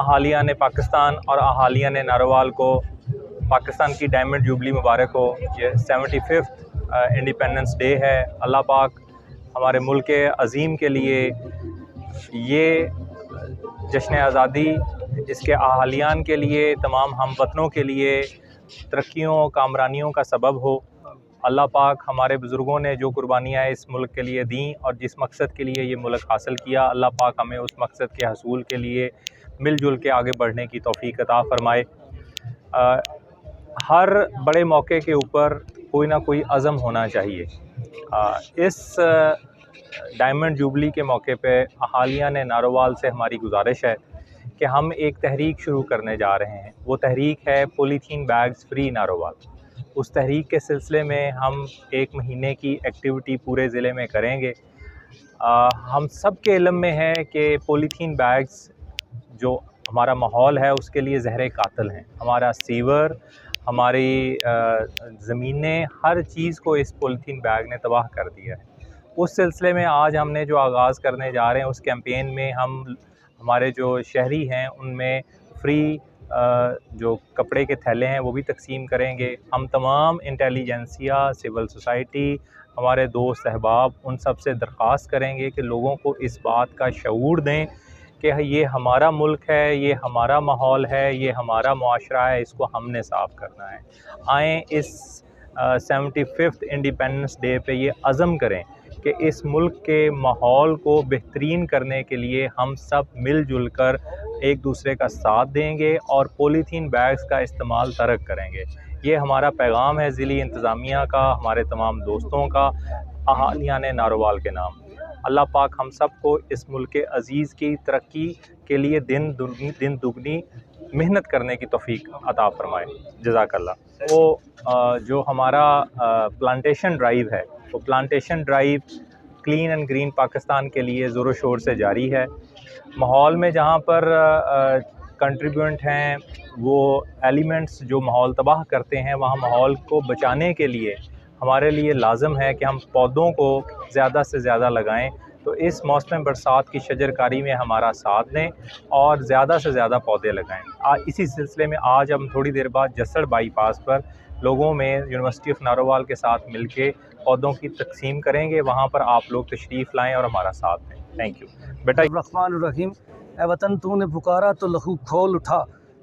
اہالیان پاکستان اور اہالیان ناروال کو پاکستان کی ڈائمنڈ جوبلی مبارک ہو۔ یہ 75th انڈیپینڈنس ڈے ہے۔ اللہ پاک ہمارے ملک عظیم کے لیے یہ جشن آزادی اس کے اہالیان کے لیے، تمام ہم وطنوں کے لیے ترقیوں کامرانیوں کا سبب ہو۔ اللہ پاک ہمارے بزرگوں نے جو قربانیاں اس ملک کے لیے دیں اور جس مقصد کے لیے یہ ملک حاصل کیا، اللہ پاک ہمیں اس مقصد کے حصول کے لیے مل جل کے آگے بڑھنے کی توفیق عطا فرمائے۔ ہر بڑے موقع کے اوپر کوئی نہ کوئی عزم ہونا چاہیے۔ اس ڈائمنڈ جوبلی کے موقع پہ اہالیان ناروال سے ہماری گزارش ہے کہ ہم ایک تحریک شروع کرنے جا رہے ہیں۔ وہ تحریک ہے پولیتھین بیگز فری ناروال۔ اس تحریک کے سلسلے میں ہم 1 مہینے کی ایکٹیویٹی پورے ضلع میں کریں گے۔ ہم سب کے علم میں ہے کہ پولیتھین بیگز جو ہمارا ماحول ہے اس کے لیے زہر قاتل ہیں۔ ہمارا سیور، ہماری زمینیں، ہر چیز کو اس پولیتھین بیگ نے تباہ کر دیا ہے۔ اس سلسلے میں آج ہم نے جو آغاز کرنے جا رہے ہیں، اس کیمپین میں ہم ہمارے جو شہری ہیں ان میں فری جو کپڑے کے تھیلے ہیں وہ بھی تقسیم کریں گے۔ ہم تمام انٹیلیجنسیا، سول سوسائٹی، ہمارے دوست احباب، ان سب سے درخواست کریں گے کہ لوگوں کو اس بات کا شعور دیں کہ یہ ہمارا ملک ہے، یہ ہمارا ماحول ہے، یہ ہمارا معاشرہ ہے، اس کو ہم نے صاف کرنا ہے۔ آئیں اس 75th انڈیپینڈنس ڈے پہ یہ عزم کریں کہ اس ملک کے ماحول کو بہترین کرنے کے لیے ہم سب مل جل کر ایک دوسرے کا ساتھ دیں گے اور پولیتھین بیگز کا استعمال ترک کریں گے۔ یہ ہمارا پیغام ہے ضلعی انتظامیہ کا، ہمارے تمام دوستوں کا، اہالیان ناروال کے نام۔ اللہ پاک ہم سب کو اس ملک عزیز کی ترقی کے لیے دن دگنی محنت کرنے کی توفیق عطا فرمائے۔ جزاک اللہ۔ وہ جو ہمارا پلانٹیشن ڈرائیو ہے، وہ plantation drive clean and green Pakistan کے لیے زور و شور سے جاری ہے۔ ماحول میں جہاں پر کنٹریبیوٹنٹ ہیں وہ ایلیمنٹس جو ماحول تباہ کرتے ہیں، وہاں ماحول کو بچانے کے لیے ہمارے لیے لازم ہے کہ ہم پودوں کو زیادہ سے زیادہ لگائیں۔ تو اس موسم برسات کی شجرکاری میں ہمارا ساتھ دیں اور زیادہ سے زیادہ پودے لگائیں۔ اسی سلسلے میں آج ہم تھوڑی دیر بعد جسڑ بائی پاس پر لوگوں میں یونیورسٹی آف ناروال کے ساتھ مل کے پودوں کی تقسیم کریں گے۔ وہاں پر آپ لوگ تشریف لائیں اور ہمارا ساتھ دیں۔ تھینک یو بیٹا۔ الرحمن الرحیم۔ اے وطن تو نے پکارا تو لہو کھول اٹھا،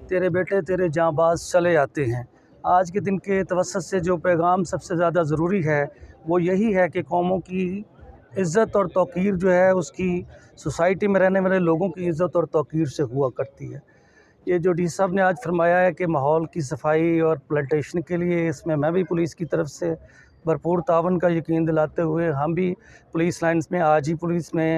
تیرے بیٹے تیرے جاں باز چلے آتے ہیں۔ آج کے دن کے توسط سے جو پیغام سب سے زیادہ ضروری ہے وہ یہی ہے کہ قوموں کی عزت اور توقیر جو ہے اس کی سوسائٹی میں رہنے والے لوگوں کی عزت اور توقیر سے ہوا کرتی ہے۔ یہ جو ڈی صاحب نے آج فرمایا ہے کہ ماحول کی صفائی اور پلانٹیشن کے لیے، اس میں بھی پولیس کی طرف سے بھرپور تعاون کا یقین دلاتے ہوئے ہم بھی پولیس لائنز میں آج ہی پولیس میں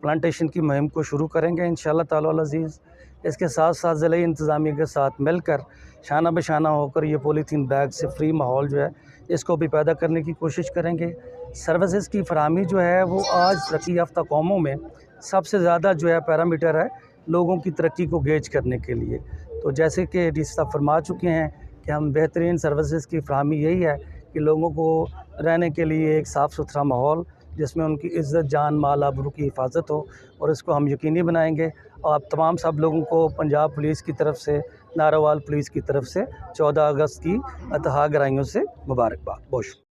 پلانٹیشن کی مہم کو شروع کریں گے انشاءاللہ تعالی العزیز۔ اس کے ساتھ ساتھ ضلعی انتظامیہ کے ساتھ مل کر شانہ بشانہ ہو کر یہ پولیتھین بیگ سے فری ماحول جو ہے اس کو بھی پیدا کرنے کی کوشش کریں گے۔ سروسز کی فراہمی جو ہے وہ آج ترقی یافتہ قوموں میں سب سے زیادہ جو ہے پیرامیٹر ہے لوگوں کی ترقی کو گیج کرنے کے لیے۔ تو جیسے کہ ڈی صاحب فرما چکے ہیں کہ ہم بہترین سروسز کی فراہمی یہی ہے کہ لوگوں کو رہنے کے لیے ایک صاف ستھرا ماحول جس میں ان کی عزت جان مال آبرو کی حفاظت ہو، اور اس کو ہم یقینی بنائیں گے۔ اور آپ تمام سب لوگوں کو پنجاب پولیس کی طرف سے، ناروال پولیس کی طرف سے 14 اگست کی اتحاد گرائیوں سے مبارکباد۔ بہت شکریہ۔